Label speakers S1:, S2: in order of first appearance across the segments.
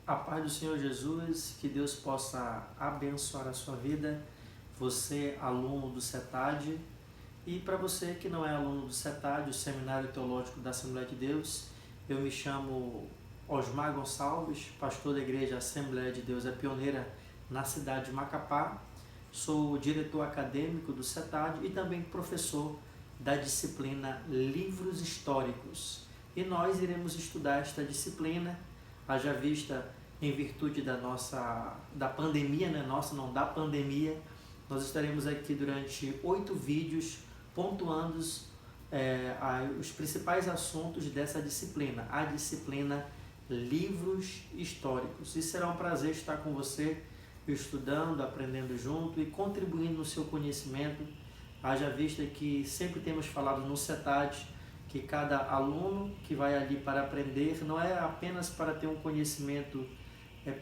S1: A paz do Senhor Jesus, que Deus possa abençoar a sua vida, você aluno do CETAD, e para você que não é aluno do CETAD, o Seminário Teológico da Assembleia de Deus, eu me chamo Osmar Gonçalves, pastor da Igreja Assembleia de Deus, é pioneira na cidade de Macapá, sou diretor acadêmico do CETAD e também professor da disciplina Livros Históricos. E nós iremos estudar esta disciplina, haja vista em virtude da pandemia, né? Da pandemia, nós estaremos aqui durante 8 vídeos pontuando os principais assuntos dessa disciplina, a disciplina Livros Históricos. E será um prazer estar com você, estudando, aprendendo junto e contribuindo no seu conhecimento. Haja vista que sempre temos falado no CETAD que cada aluno que vai ali para aprender não é apenas para ter um conhecimento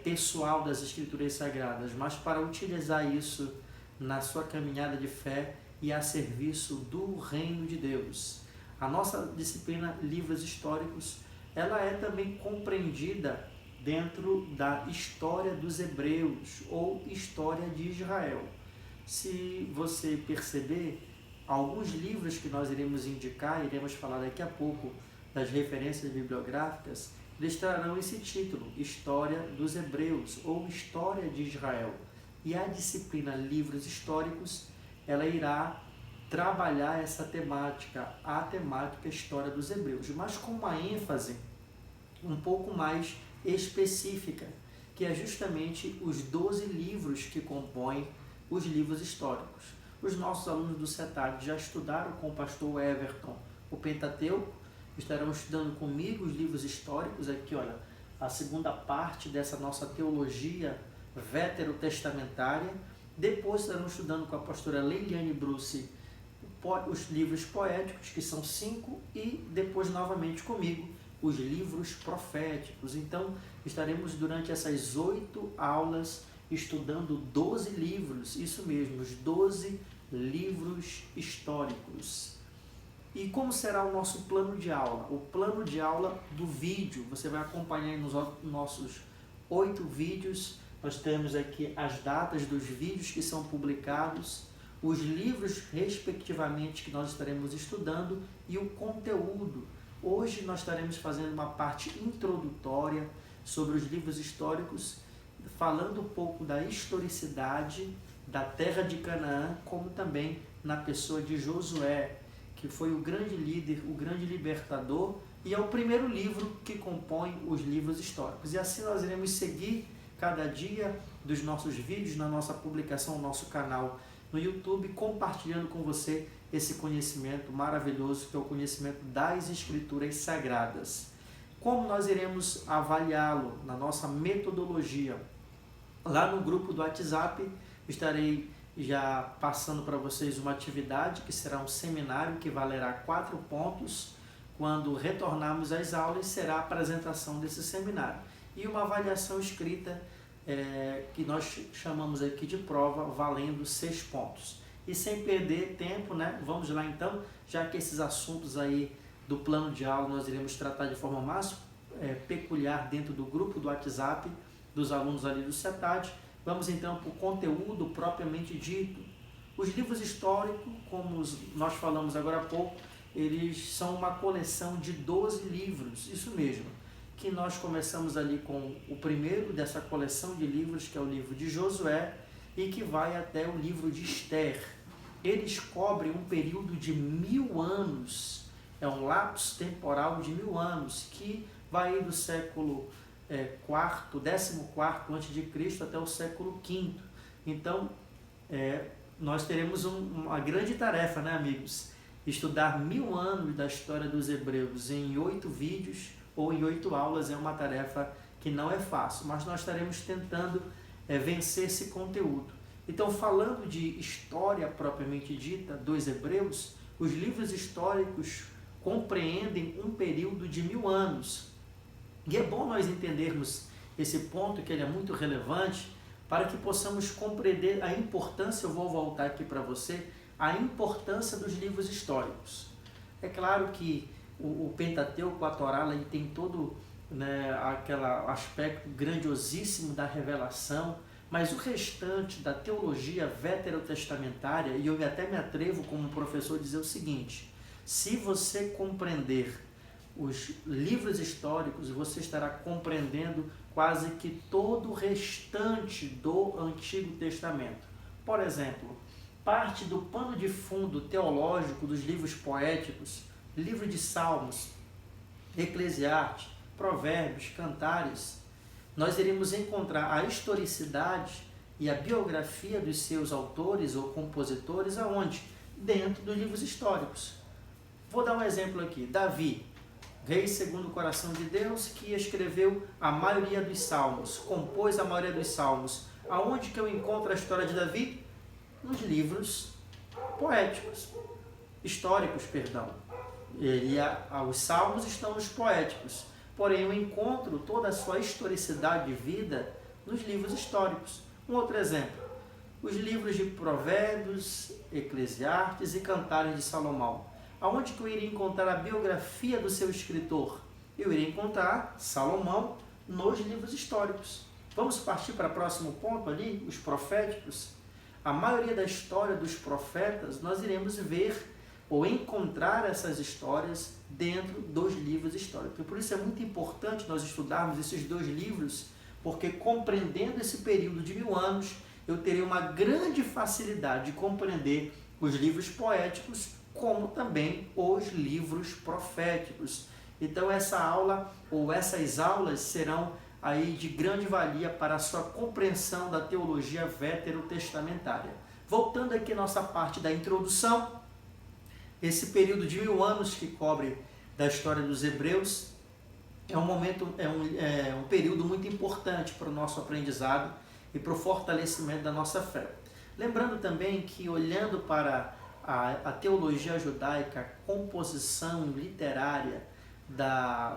S1: pessoal das Escrituras Sagradas, mas para utilizar isso na sua caminhada de fé e a serviço do Reino de Deus. A nossa disciplina Livros Históricos, ela é também compreendida dentro da história dos hebreus ou história de Israel. Se você perceber, alguns livros que nós iremos indicar, iremos falar daqui a pouco das referências bibliográficas, eles trarão esse título, História dos Hebreus ou História de Israel. E a disciplina Livros Históricos, ela irá trabalhar essa temática, a temática História dos Hebreus, mas com uma ênfase um pouco mais específica, que é justamente os 12 livros que compõem os livros históricos. Os nossos alunos do CETAD já estudaram com o pastor Everton o Pentateuco, estarão estudando comigo os livros históricos, aqui olha, a segunda parte dessa nossa teologia veterotestamentária. Depois estarão estudando com a pastora Leiliane Bruce os livros poéticos, que são 5, e depois novamente comigo os livros proféticos. Então estaremos durante essas 8 aulas estudando 12 livros, isso mesmo, os 12 livros históricos. E como será o nosso plano de aula? O plano de aula do vídeo, você vai acompanhar nos nossos 8 vídeos, nós temos aqui as datas dos vídeos que são publicados, os livros respectivamente que nós estaremos estudando e o conteúdo. Hoje nós estaremos fazendo uma parte introdutória sobre os livros históricos, falando um pouco da historicidade da terra de Canaã, como também na pessoa de Josué, que foi o grande líder, o grande libertador, e é o primeiro livro que compõe os livros históricos. E assim nós iremos seguir cada dia dos nossos vídeos, na nossa publicação, no nosso canal no YouTube, compartilhando com você esse conhecimento maravilhoso, que é o conhecimento das Escrituras Sagradas. Como nós iremos avaliá-lo na nossa metodologia? Lá no grupo do WhatsApp, estarei já passando para vocês uma atividade que será um seminário que valerá 4 pontos. Quando retornarmos às aulas, será a apresentação desse seminário. E uma avaliação escrita que nós chamamos aqui de prova, valendo 6 pontos. E sem perder tempo, né? Vamos lá então, já que esses assuntos aí do plano de aula nós iremos tratar de forma mais peculiar dentro do grupo do WhatsApp dos alunos ali do CETAD. Vamos então para o conteúdo propriamente dito. Os livros históricos, como nós falamos agora há pouco, eles são uma coleção de 12 livros, isso mesmo, que nós começamos ali com o primeiro dessa coleção de livros, que é o livro de Josué, e que vai até o livro de Esther. Eles cobrem um período de 1000 anos, é um lapso temporal de 1000 anos, que vai do século XIV a.C. até o século V. Então, nós teremos uma grande tarefa, né, amigos? Estudar 1000 anos da história dos hebreus em 8 vídeos ou em 8 aulas é uma tarefa que não é fácil, mas nós estaremos tentando vencer esse conteúdo. Então, falando de história propriamente dita dos hebreus, os livros históricos compreendem um período de 1000 anos. E é bom nós entendermos esse ponto, que ele é muito relevante, para que possamos compreender a importância, eu vou voltar aqui para você, a importância dos livros históricos. É claro que o Pentateuco, a Torá, ele tem todo né, aquele aspecto grandiosíssimo da revelação, mas o restante da teologia veterotestamentária, e eu até me atrevo como professor a dizer o seguinte: se você compreender os livros históricos, você estará compreendendo quase que todo o restante do Antigo Testamento. Por exemplo, parte do pano de fundo teológico dos livros poéticos, livro de Salmos, Eclesiastes, Provérbios, Cantares, nós iremos encontrar a historicidade e a biografia dos seus autores ou compositores aonde? Dentro dos livros históricos. Vou dar um exemplo aqui. Davi, rei segundo o coração de Deus, que escreveu a maioria dos salmos, compôs a maioria dos salmos. Aonde que eu encontro a história de Davi? Nos livros poéticos, históricos, perdão. Os salmos estão nos poéticos, porém eu encontro toda a sua historicidade de vida nos livros históricos. Um outro exemplo, os livros de Provérbios, Eclesiastes e Cantares de Salomão. Aonde que eu iria encontrar a biografia do seu escritor? Eu iria encontrar Salomão nos livros históricos. Vamos partir para o próximo ponto ali, os proféticos. A maioria da história dos profetas, nós iremos ver ou encontrar essas histórias dentro dos livros históricos. E por isso é muito importante nós estudarmos esses dois livros, porque compreendendo esse período de 1000 anos, eu terei uma grande facilidade de compreender os livros poéticos, como também os livros proféticos. Então essa aula ou essas aulas serão aí de grande valia para a sua compreensão da teologia veterotestamentária. Voltando aqui à nossa parte da introdução, esse período de 1000 anos que cobre da história dos hebreus é um período muito importante para o nosso aprendizado e para o fortalecimento da nossa fé. Lembrando também que, olhando para a teologia judaica, a composição literária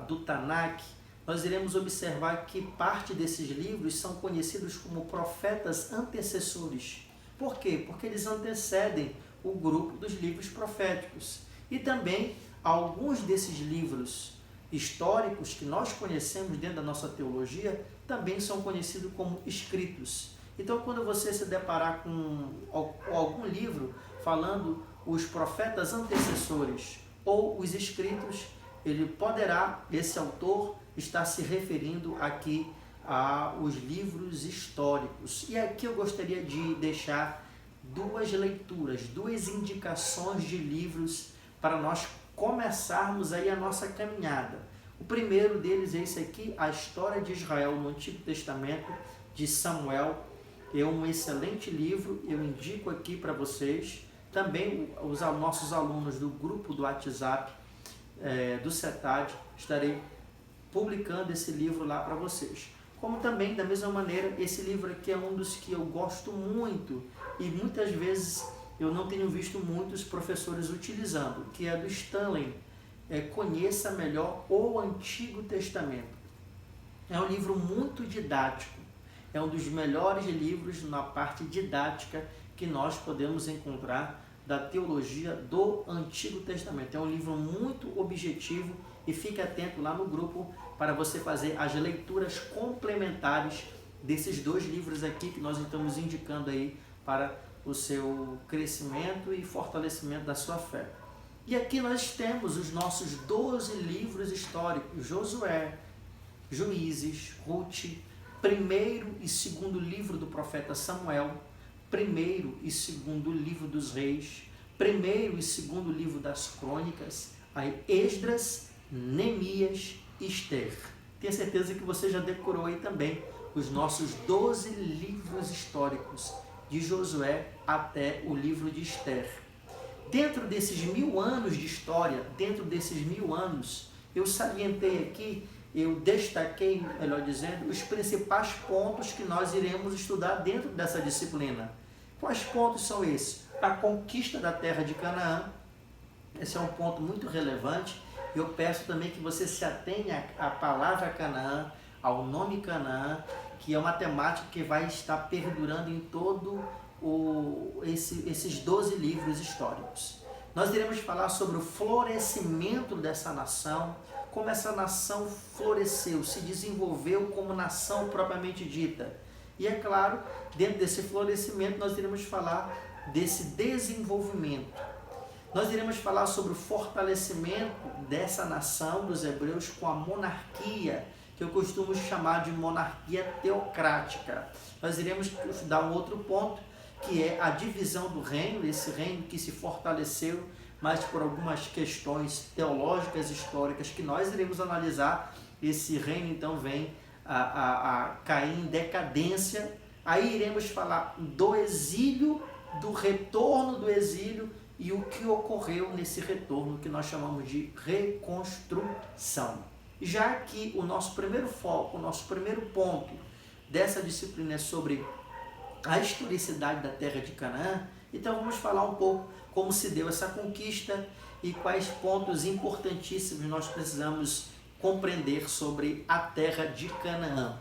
S1: do Tanakh, nós iremos observar que parte desses livros são conhecidos como profetas antecessores. Por quê? Porque eles antecedem o grupo dos livros proféticos. E também alguns desses livros históricos que nós conhecemos dentro da nossa teologia também são conhecidos como escritos. Então, quando você se deparar com algum livro falando os profetas antecessores ou os escritos, esse autor estar se referindo aqui aos livros históricos. E aqui eu gostaria de deixar duas leituras, duas indicações de livros para nós começarmos aí a nossa caminhada. O primeiro deles é esse aqui, A História de Israel no Antigo Testamento, de Samuel. É um excelente livro, eu indico aqui para vocês. Também os nossos alunos do grupo do WhatsApp do CETAD, estarei publicando esse livro lá para vocês. Como também, da mesma maneira, esse livro aqui é um dos que eu gosto muito e muitas vezes eu não tenho visto muitos professores utilizando, que é do Stanley, Conheça Melhor o Antigo Testamento. É um livro muito didático, é um dos melhores livros na parte didática que nós podemos encontrar da teologia do Antigo Testamento. É um livro muito objetivo e fique atento lá no grupo para você fazer as leituras complementares desses dois livros aqui que nós estamos indicando aí para o seu crescimento e fortalecimento da sua fé. E aqui nós temos os nossos 12 livros históricos: Josué, Juízes, Ruth, primeiro e segundo livro do profeta Samuel, primeiro e segundo livro dos reis, primeiro e segundo livro das crônicas, aí Esdras, Neemias e Esther. Tenho certeza que você já decorou aí também os nossos 12 livros históricos, de Josué até o livro de Esther. Dentro desses 1000 anos de história, dentro desses 1000 anos, eu salientei aqui, eu destaquei, melhor dizendo, os principais pontos que nós iremos estudar dentro dessa disciplina. Quais pontos são esses? A conquista da terra de Canaã. Esse é um ponto muito relevante. Eu peço também que você se atenha à palavra Canaã, ao nome Canaã, que é uma temática que vai estar perdurando em todo esses 12 livros históricos. Nós iremos falar sobre o florescimento dessa nação, como essa nação floresceu, se desenvolveu como nação propriamente dita. E é claro, dentro desse florescimento nós iremos falar desse desenvolvimento. Nós iremos falar sobre o fortalecimento dessa nação dos hebreus com a monarquia, que eu costumo chamar de monarquia teocrática. Nós iremos dar um outro ponto, que é a divisão do reino, esse reino que se fortaleceu, mas por algumas questões teológicas, históricas, que nós iremos analisar. Esse reino então vem a cair em decadência. Aí iremos falar do exílio, do retorno do exílio e o que ocorreu nesse retorno, que nós chamamos de reconstrução. Já que o nosso primeiro foco, o nosso primeiro ponto dessa disciplina é sobre a historicidade da terra de Canaã, então vamos falar um pouco como se deu essa conquista e quais pontos importantíssimos nós precisamos compreender sobre a terra de Canaã.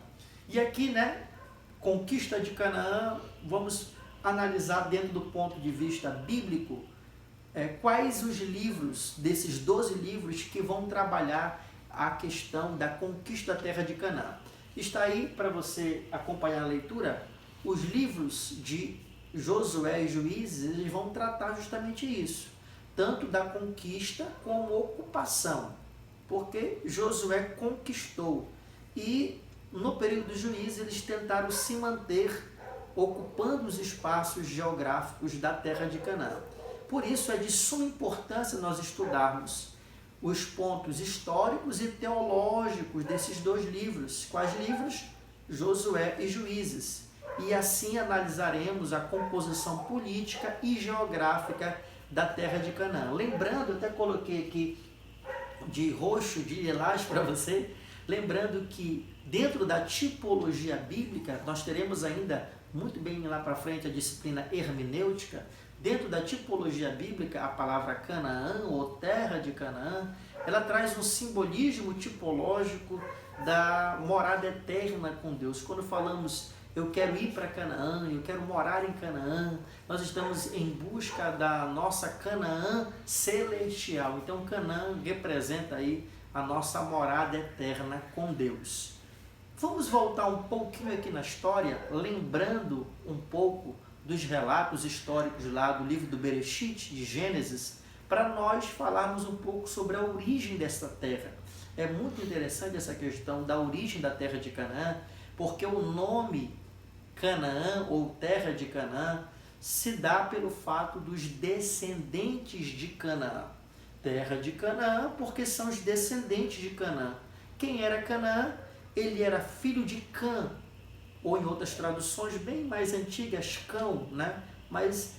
S1: E aqui, conquista de Canaã, vamos analisar dentro do ponto de vista bíblico quais os livros, desses 12 livros, que vão trabalhar a questão da conquista da terra de Canaã. Está aí para você acompanhar a leitura. Os livros de Josué e Juízes, eles vão tratar justamente isso, tanto da conquista como ocupação, porque Josué conquistou e no período dos Juízes eles tentaram se manter ocupando os espaços geográficos da terra de Canaã. Por isso é de suma importância nós estudarmos os pontos históricos e teológicos desses dois livros. Quais livros? Josué e Juízes. E assim analisaremos a composição política e geográfica da terra de Canaã. Lembrando, eu até coloquei aqui de roxo, de lilás para você, lembrando que dentro da tipologia bíblica, nós teremos ainda muito bem lá para frente a disciplina hermenêutica. Dentro da tipologia bíblica, a palavra Canaã ou terra de Canaã, ela traz um simbolismo tipológico da morada eterna com Deus. Quando falamos eu quero ir para Canaã, eu quero morar em Canaã, nós estamos em busca da nossa Canaã celestial. Então Canaã representa aí a nossa morada eterna com Deus. Vamos voltar um pouquinho aqui na história, lembrando um pouco dos relatos históricos lá do livro do Bereshit, de Gênesis, para nós falarmos um pouco sobre a origem dessa terra. É muito interessante essa questão da origem da terra de Canaã, porque o nome Canaã ou terra de Canaã se dá pelo fato dos descendentes de Canaã. Terra de Canaã porque são os descendentes de Canaã. Quem era Canaã? Ele era filho de Cã, ou em outras traduções bem mais antigas, Cão, mas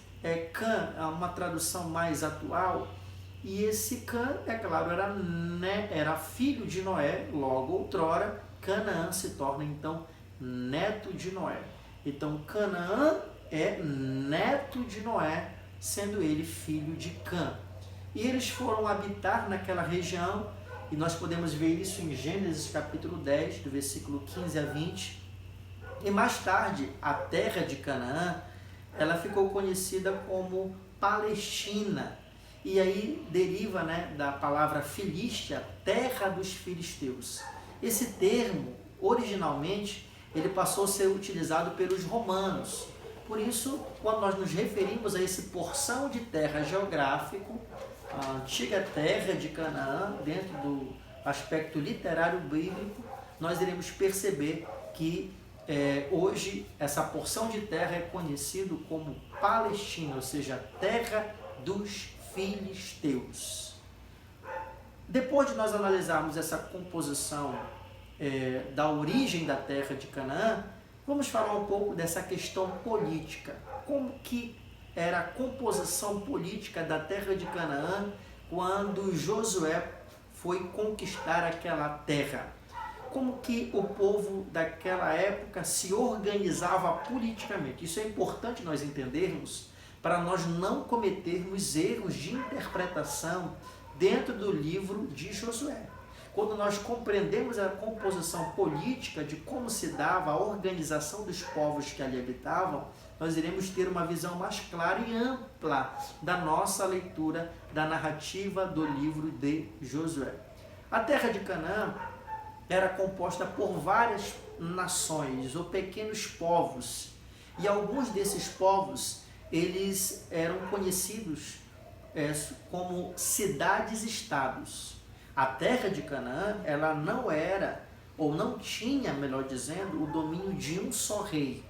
S1: Cã é uma tradução mais atual. E esse Cã, é claro, era filho de Noé, logo outrora Canaã se torna então neto de Noé. Então Canaã é neto de Noé, sendo ele filho de Cã. E eles foram habitar naquela região, e nós podemos ver isso em Gênesis capítulo 10, do versículo 15 a 20. E mais tarde, a terra de Canaã, ela ficou conhecida como Palestina. E aí deriva da palavra Filístia, terra dos filisteus. Esse termo, originalmente, ele passou a ser utilizado pelos romanos. Por isso, quando nós nos referimos a essa porção de terra geográfico, a antiga terra de Canaã, dentro do aspecto literário bíblico, nós iremos perceber que hoje essa porção de terra é conhecido como Palestina, ou seja, terra dos filisteus. Depois de nós analisarmos essa composição da origem da terra de Canaã, vamos falar um pouco dessa questão política. Como que era a composição política da terra de Canaã quando Josué foi conquistar aquela terra? Como que o povo daquela época se organizava politicamente? Isso é importante nós entendermos para nós não cometermos erros de interpretação dentro do livro de Josué. quando nós compreendemos a composição política de como se dava a organização dos povos que ali habitavam, nós iremos ter uma visão mais clara e ampla da nossa leitura da narrativa do livro de Josué. A terra de Canaã era composta por várias nações ou pequenos povos, e alguns desses povos eles eram conhecidos como cidades-estados. A terra de Canaã, ela não era, ou não tinha, melhor dizendo, o domínio de um só rei,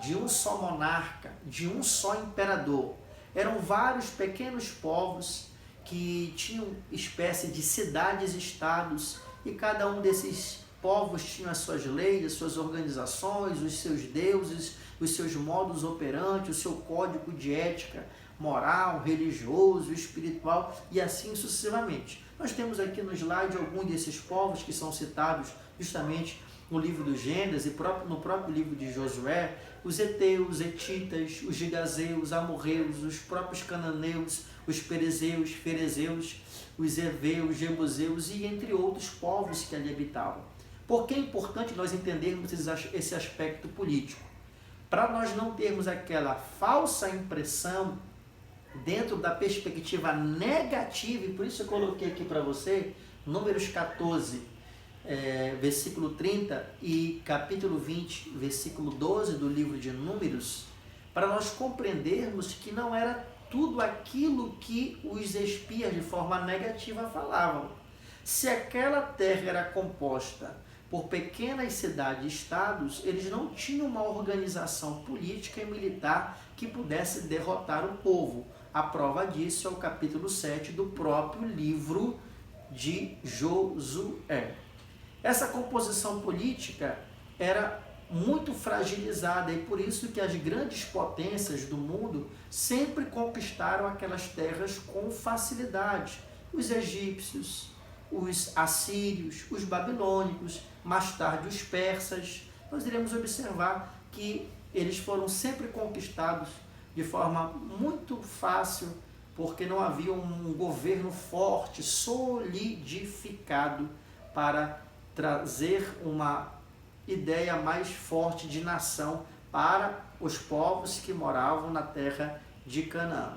S1: de um só monarca, de um só imperador. Eram vários pequenos povos que tinham espécie de cidades-estados, e cada um desses povos tinha as suas leis, as suas organizações, os seus deuses, os seus modus operandi, o seu código de ética moral, religioso, espiritual e assim sucessivamente. Nós temos aqui no slide alguns desses povos que são citados justamente no livro do Gênesis e no próprio livro de Josué: os heteus, hetitas, os gigazeus, amorreus, os próprios cananeus, os perizeus, ferezeus, os heveus, jebuseus e entre outros povos que ali habitavam. Por que é importante nós entendermos esse aspecto político? Para nós não termos aquela falsa impressão dentro da perspectiva negativa, e por isso eu coloquei aqui para você Números 14, versículo 30 e capítulo 20, versículo 12 do livro de Números, para nós compreendermos que não era tudo aquilo que os espias de forma negativa falavam. Se aquela terra era composta por pequenas cidades-estados, eles não tinham uma organização política e militar que pudesse derrotar o povo. A prova disso é o capítulo 7 do próprio livro de Josué. Essa composição política era muito fragilizada e por isso que as grandes potências do mundo sempre conquistaram aquelas terras com facilidade. Os egípcios, os assírios, os babilônicos, mais tarde os persas. Nós iremos observar que eles foram sempre conquistados de forma muito fácil, porque não havia um governo forte, solidificado, para trazer uma ideia mais forte de nação para os povos que moravam na terra de Canaã.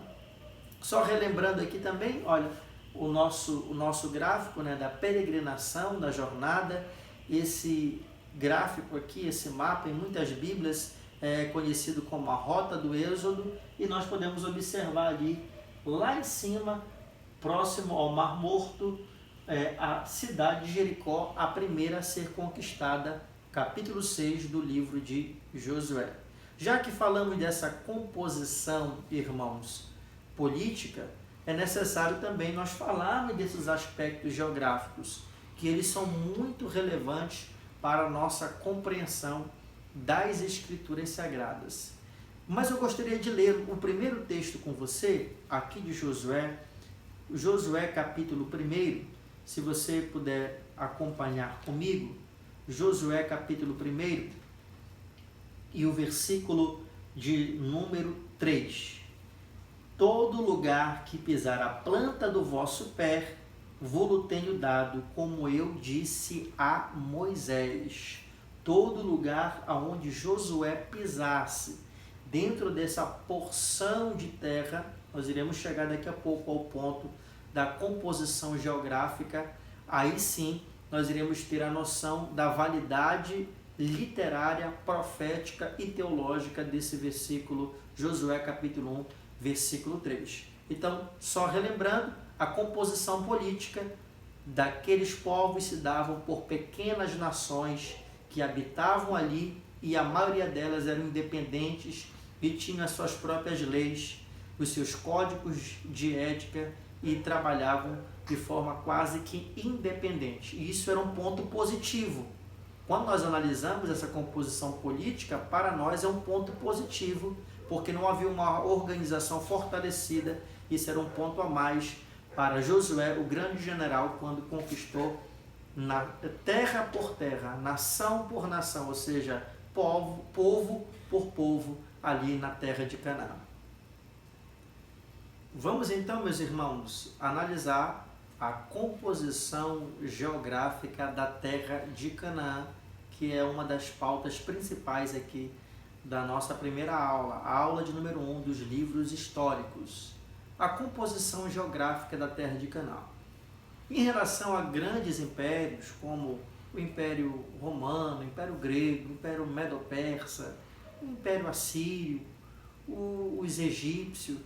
S1: Só relembrando aqui também, olha, o nosso gráfico, né, da peregrinação, da jornada. Esse gráfico aqui, esse mapa, em muitas bíblias é conhecido como a Rota do Êxodo, e nós podemos observar ali, lá em cima, próximo ao Mar Morto, a cidade de Jericó, a primeira a ser conquistada, capítulo 6 do livro de Josué. Já que falamos dessa composição, irmãos, política, é necessário também nós falarmos desses aspectos geográficos, que eles são muito relevantes para a nossa compreensão das Escrituras Sagradas. Mas eu gostaria de ler o primeiro texto com você, aqui de Josué, capítulo 1, se você puder acompanhar comigo, Josué capítulo 1 e o versículo de número 3. Todo lugar que pisar a planta do vosso pé, vô-lo tenho dado, como eu disse a Moisés. Todo lugar aonde Josué pisasse, dentro dessa porção de terra, nós iremos chegar daqui a pouco ao ponto da composição geográfica, aí sim nós iremos ter a noção da validade literária, profética e teológica desse versículo, Josué capítulo 1, versículo 3. Então, só relembrando, a composição política daqueles povos se davam por pequenas nações que habitavam ali, e a maioria delas eram independentes e tinham as suas próprias leis, os seus códigos de ética, e trabalhavam de forma quase que independente. E isso era um ponto positivo. Quando nós analisamos essa composição política, para nós é um ponto positivo, porque não havia uma organização fortalecida. Isso era um ponto a mais para Josué, o grande general, quando conquistou terra por terra, nação por nação, ou seja, povo por povo, ali na terra de Canaã. Vamos então, meus irmãos, analisar a composição geográfica da terra de Canaã, que é uma das pautas principais aqui da nossa primeira aula, a aula de número 1 dos livros históricos. A composição geográfica da terra de Canaã. Em relação a grandes impérios, como o Império Romano, o Império Grego, o Império Medo-Persa, o Império Assírio, os egípcios,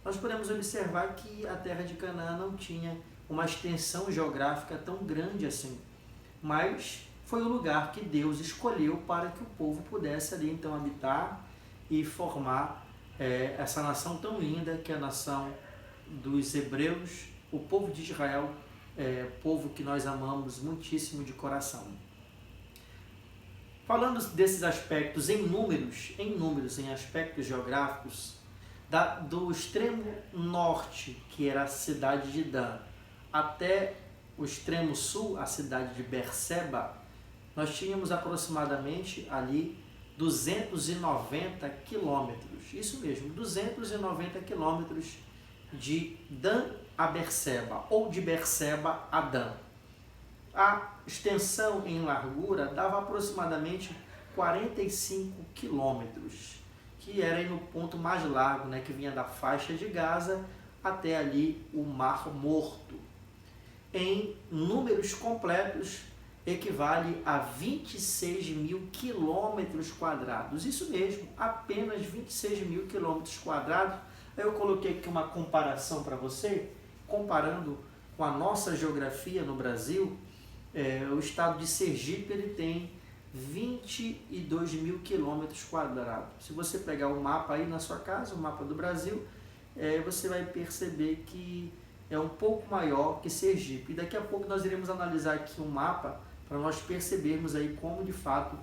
S1: nós podemos observar que a terra de Canaã não tinha uma extensão geográfica tão grande assim, mas foi o lugar que Deus escolheu para que o povo pudesse ali então habitar e formar essa nação tão linda que é a nação dos hebreus, o povo de Israel, povo que nós amamos muitíssimo de coração. Falando desses aspectos em números, em aspectos geográficos, do extremo norte, que era a cidade de Dan, até o extremo sul, a cidade de Berseba, nós tínhamos aproximadamente ali 290 quilômetros. Isso mesmo, 290 quilômetros de Dan a Berseba, ou de Berseba a Dan. A extensão em largura dava aproximadamente 45 quilômetros, que era aí no ponto mais largo, né, que vinha da faixa de Gaza até ali o Mar Morto. Em números completos, equivale a 26 mil quilômetros quadrados. Isso mesmo, apenas 26 mil quilômetros quadrados. Eu coloquei aqui uma comparação para você, comparando com a nossa geografia no Brasil. O estado de Sergipe ele tem 22 mil quilômetros quadrados. Se você pegar o mapa aí na sua casa, o mapa do Brasil, você vai perceber que é um pouco maior que Sergipe. E daqui a pouco nós iremos analisar aqui um mapa para nós percebermos aí como de fato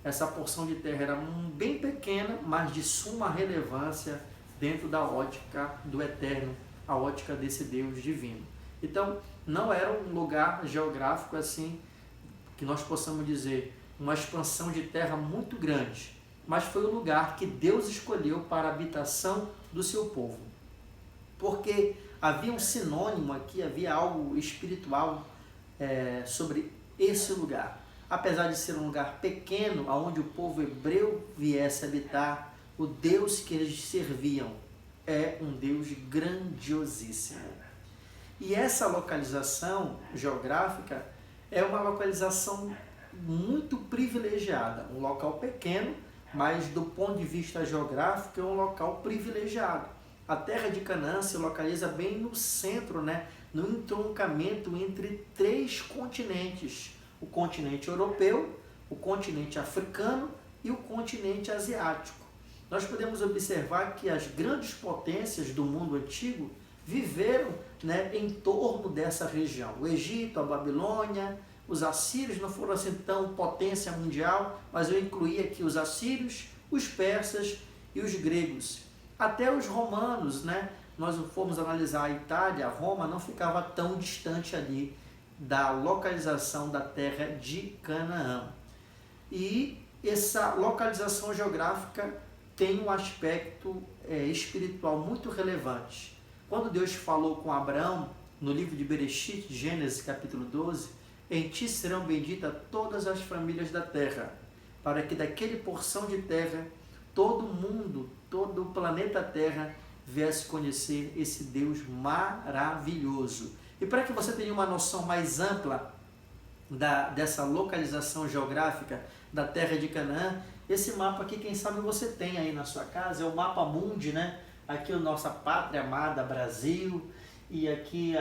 S1: essa porção de terra era bem pequena, mas de suma relevância dentro da ótica do Eterno, a ótica desse Deus divino. Então, não era um lugar geográfico assim, que nós possamos dizer, uma expansão de terra muito grande, mas foi o lugar que Deus escolheu para a habitação do seu povo. Porque havia um sinônimo aqui, havia algo espiritual sobre esse lugar. Apesar de ser um lugar pequeno, onde o povo hebreu viesse habitar, o Deus que eles serviam é um Deus grandiosíssimo. E essa localização geográfica é uma localização muito privilegiada, um local pequeno, mas do ponto de vista geográfico é um local privilegiado. A terra de Canaã se localiza bem no centro, né? No entroncamento entre 3 continentes, o continente europeu, o continente africano e o continente asiático. Nós podemos observar que as grandes potências do mundo antigo viveram, né, em torno dessa região. O Egito, a Babilônia, os assírios não foram assim tão potência mundial, mas eu incluí aqui os assírios, os persas e os gregos. Até os romanos, né? Nós fomos analisar a Itália, Roma não ficava tão distante ali da localização da terra de Canaã. E essa localização geográfica tem um aspecto espiritual muito relevante. Quando Deus falou com Abraão, no livro de Bereshit, Gênesis capítulo 12, em ti serão benditas todas as famílias da terra, para que daquele porção de terra todo mundo, todo o planeta Terra viesse conhecer esse Deus maravilhoso. E para que você tenha uma noção mais ampla dessa localização geográfica da terra de Canaã, esse mapa aqui, quem sabe você tem aí na sua casa, é o mapa mundi, né? Aqui a nossa pátria amada Brasil, e aqui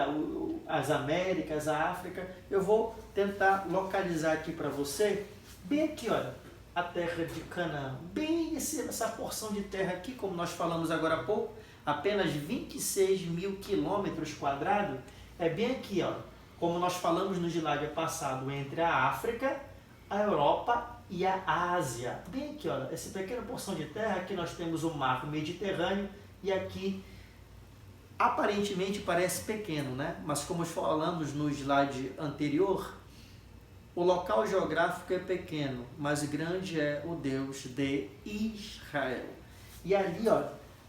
S1: as Américas, a África. Eu vou tentar localizar aqui para você, bem aqui, olha, a terra de Canaã, bem essa porção de terra aqui, como nós falamos agora há pouco, apenas 26 mil quilômetros quadrados, é bem aqui, ó, como nós falamos no slide passado, entre a África, a Europa e a Ásia. Bem aqui, olha, essa pequena porção de terra, aqui nós temos o mar Mediterrâneo, e aqui aparentemente parece pequeno, né? Mas como falamos no slide anterior, o local geográfico é pequeno, mas grande é o Deus de Israel. E ali, ó,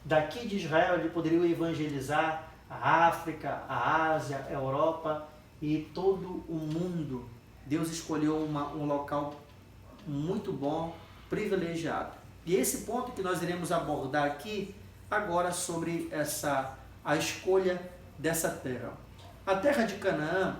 S1: daqui de Israel, ele poderia evangelizar a África, a Ásia, a Europa e todo o mundo. Deus escolheu um local muito bom, privilegiado. E esse ponto que nós iremos abordar aqui agora sobre a escolha dessa terra. A terra de Canaã,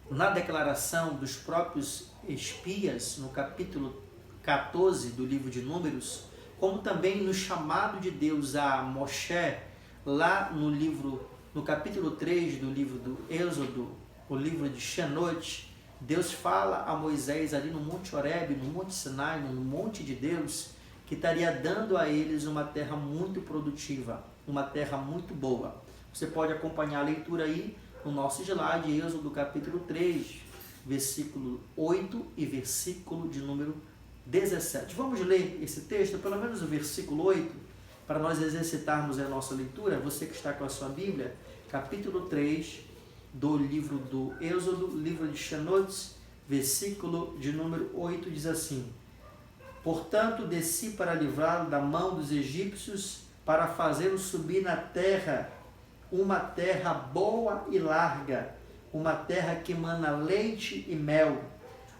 S1: na declaração dos próprios espias, no capítulo 14 do livro de Números, como também no chamado de Deus a Moshe, lá no capítulo 3 do livro do Êxodo, o livro de Shemot, Deus fala a Moisés ali no Monte Horebe, no Monte Sinai, no Monte de Deus, que estaria dando a eles uma terra muito produtiva, uma terra muito boa. Você pode acompanhar a leitura aí no nosso slide, Êxodo capítulo 3, versículo 8 e versículo de número 17. Vamos ler esse texto, pelo menos o versículo 8, para nós exercitarmos a nossa leitura. Você que está com a sua Bíblia, capítulo 3 do livro do Êxodo, livro de Shemot, versículo de número 8, diz assim: Portanto, desci para livrá-lo da mão dos egípcios, para fazê-lo subir na terra, uma terra boa e larga, uma terra que emana leite e mel,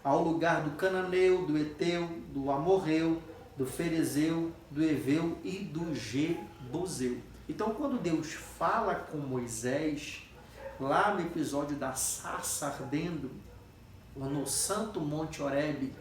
S1: ao lugar do cananeu, do eteu, do amorreu, do ferezeu, do eveu e do jebuseu. Então, quando Deus fala com Moisés, lá no episódio da sarça ardendo, no santo Monte Horebe,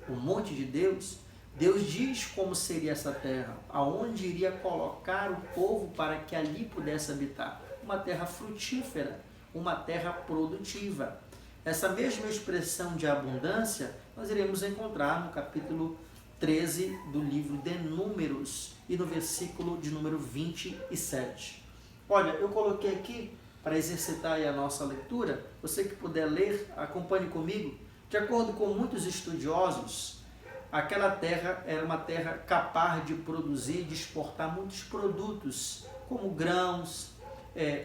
S1: o monte de Deus, Deus diz como seria essa terra, aonde iria colocar o povo para que ali pudesse habitar. Uma terra frutífera, uma terra produtiva. Essa mesma expressão de abundância nós iremos encontrar no capítulo 13 do livro de Números e no versículo de número 27. Olha, eu coloquei aqui para exercitar aí a nossa leitura. Você que puder ler, acompanhe comigo. De acordo com muitos estudiosos, aquela terra era uma terra capaz de produzir e de exportar muitos produtos, como grãos,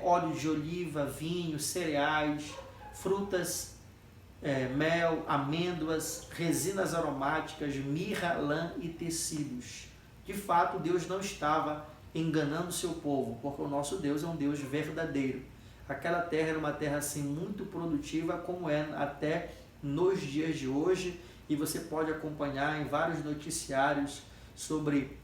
S1: óleo de oliva, vinho, cereais, frutas, mel, amêndoas, resinas aromáticas, mirra, lã e tecidos. De fato, Deus não estava enganando o seu povo, porque o nosso Deus é um Deus verdadeiro. Aquela terra era uma terra assim muito produtiva, como é até nos dias de hoje, e você pode acompanhar em vários noticiários sobre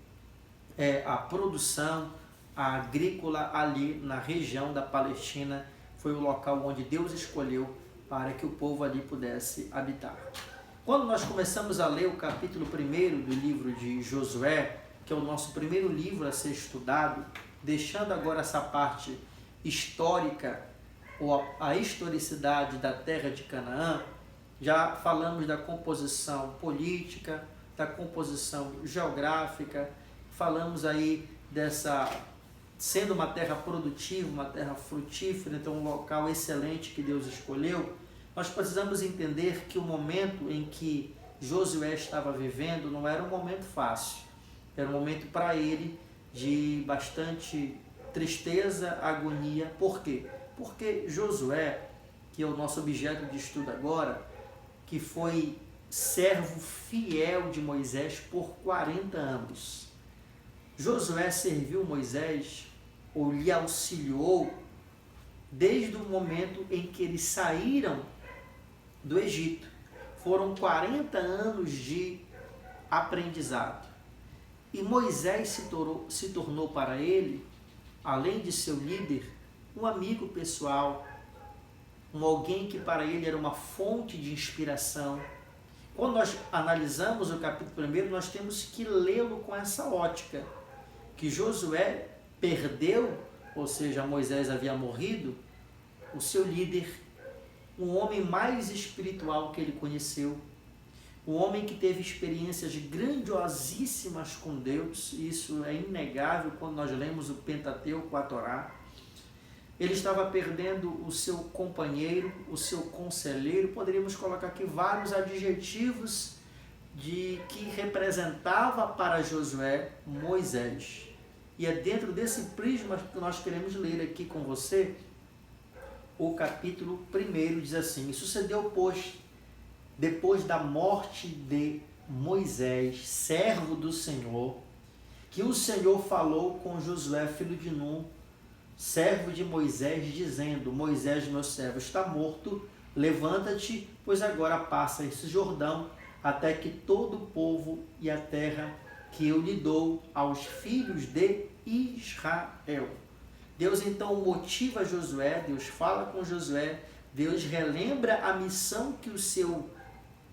S1: a produção agrícola ali na região da Palestina. Foi o local onde Deus escolheu para que o povo ali pudesse habitar. Quando nós começamos a ler o capítulo 1 do livro de Josué, que é o nosso primeiro livro a ser estudado, deixando agora essa parte histórica, ou a historicidade da terra de Canaã, já falamos da composição política, da composição geográfica, falamos aí sendo uma terra produtiva, uma terra frutífera, então um local excelente que Deus escolheu. Nós precisamos entender que o momento em que Josué estava vivendo não era um momento fácil, era um momento para ele de bastante tristeza, agonia. Por quê? Porque Josué, que é o nosso objeto de estudo agora, que foi servo fiel de Moisés por 40 anos. Josué serviu Moisés, ou lhe auxiliou, desde o momento em que eles saíram do Egito. Foram 40 anos de aprendizado. E Moisés se tornou para ele, além de seu líder, um amigo pessoal, alguém que para ele era uma fonte de inspiração. Quando nós analisamos o capítulo 1, nós temos que lê-lo com essa ótica, que Josué perdeu, ou seja, Moisés havia morrido, o seu líder, um homem mais espiritual que ele conheceu, um homem que teve experiências grandiosíssimas com Deus. Isso é inegável quando nós lemos o Pentateuco, a Torá. Ele estava perdendo o seu companheiro, o seu conselheiro. Poderíamos colocar aqui vários adjetivos que representava para Josué Moisés. E é dentro desse prisma que nós queremos ler aqui com você o capítulo 1. Diz assim: E sucedeu, pois, depois da morte de Moisés, servo do Senhor, que o Senhor falou com Josué, filho de Nun, servo de Moisés, dizendo: Moisés, meu servo, está morto, levanta-te, pois agora passa esse Jordão, até que todo o povo e a terra que eu lhe dou aos filhos de Israel. Deus então motiva Josué, Deus fala com Josué, Deus relembra a missão que o seu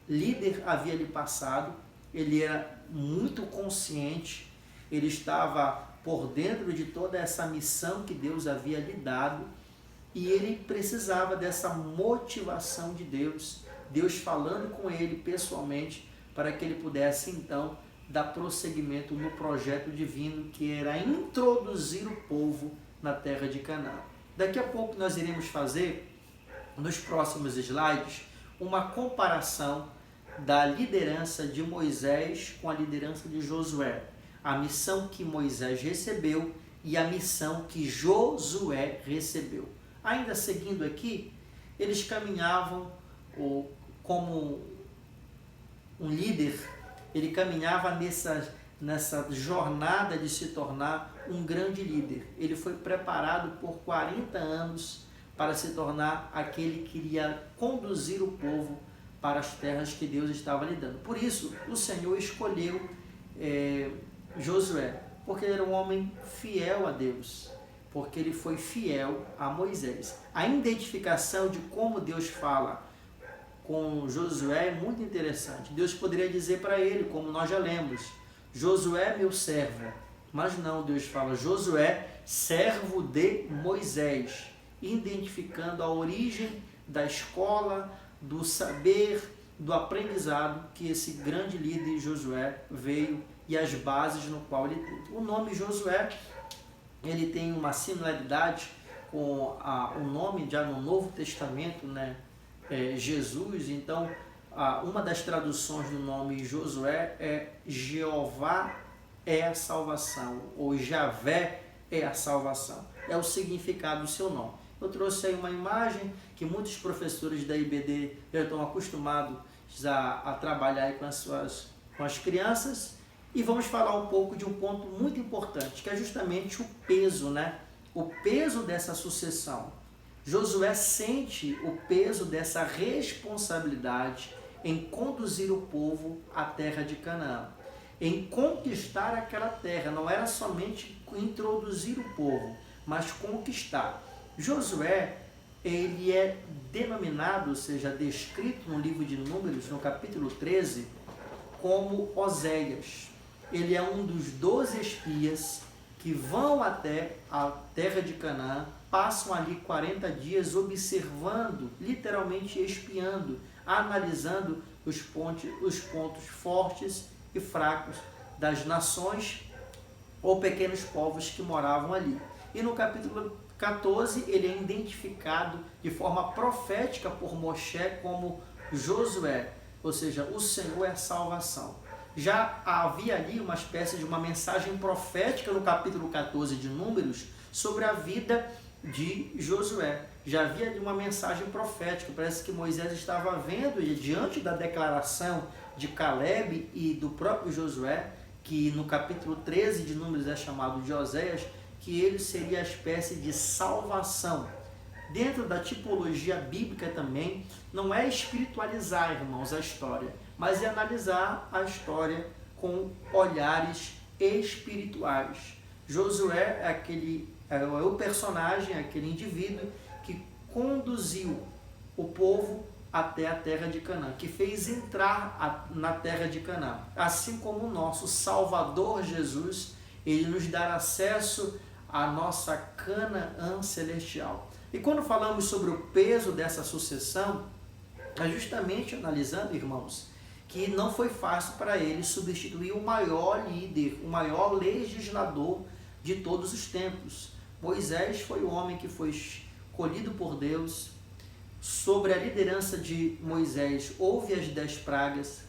S1: líder havia lhe passado. Ele era muito consciente, ele estava por dentro de toda essa missão que Deus havia lhe dado, e ele precisava dessa motivação de Deus, Deus falando com ele pessoalmente, para que ele pudesse então dar prosseguimento no projeto divino, que era introduzir o povo na terra de Canaã. Daqui a pouco nós iremos fazer, nos próximos slides, uma comparação da liderança de Moisés com a liderança de Josué. A missão que Moisés recebeu e a missão que Josué recebeu. Ainda seguindo aqui, eles caminhavam como um líder, ele caminhava nessa jornada de se tornar um grande líder. Ele foi preparado por 40 anos para se tornar aquele que iria conduzir o povo para as terras que Deus estava lhe dando. Por isso, o Senhor escolheu Josué, porque ele era um homem fiel a Deus, porque ele foi fiel a Moisés. A identificação de como Deus fala com Josué é muito interessante. Deus poderia dizer para ele, como nós já lemos, Josué, meu servo. Mas não, Deus fala, Josué, servo de Moisés, identificando a origem da escola, do saber, do aprendizado que esse grande líder Josué veio e as bases no qual ele teve. O nome Josué, ele tem uma similaridade com o nome já no Novo Testamento, né? Jesus. Então, uma das traduções do nome Josué é Jeová é a salvação, ou Javé é a salvação. É o significado do seu nome. Eu trouxe aí uma imagem que muitos professores da IBD já estão acostumados a trabalhar aí com as crianças, e vamos falar um pouco de um ponto muito importante, que é justamente o peso, né? O peso dessa sucessão. Josué sente o peso dessa responsabilidade em conduzir o povo à terra de Canaã, em conquistar aquela terra. Não era somente introduzir o povo, mas conquistar. Josué, ele é denominado, ou seja, descrito no livro de Números, no capítulo 13, como Oséias. Ele é um dos 12 espias que vão até a terra de Canaã, passam ali 40 dias observando, literalmente espiando, analisando os pontos fortes e fracos das nações ou pequenos povos que moravam ali. E no capítulo 14, ele é identificado de forma profética por Moshe como Josué, ou seja, o Senhor é a salvação. Já havia ali uma espécie de uma mensagem profética no capítulo 14 de Números sobre a vida de Josué. Já havia ali uma mensagem profética. Parece que Moisés estava vendo, e diante da declaração de Caleb e do próprio Josué, que no capítulo 13 de Números é chamado de Oséias, que ele seria a espécie de salvação. Dentro da tipologia bíblica também, não é espiritualizar, irmãos, a história, mas é analisar a história com olhares espirituais. Josué é o personagem, aquele indivíduo que conduziu o povo até a terra de Canaã, que fez entrar na terra de Canaã. Assim como o nosso Salvador Jesus, ele nos dá acesso à nossa Canaã celestial. E quando falamos sobre o peso dessa sucessão, é justamente analisando, irmãos, que não foi fácil para ele substituir o maior líder, o maior legislador de todos os tempos. Moisés foi o homem que foi escolhido por Deus. Sobre a liderança de Moisés houve as 10 pragas.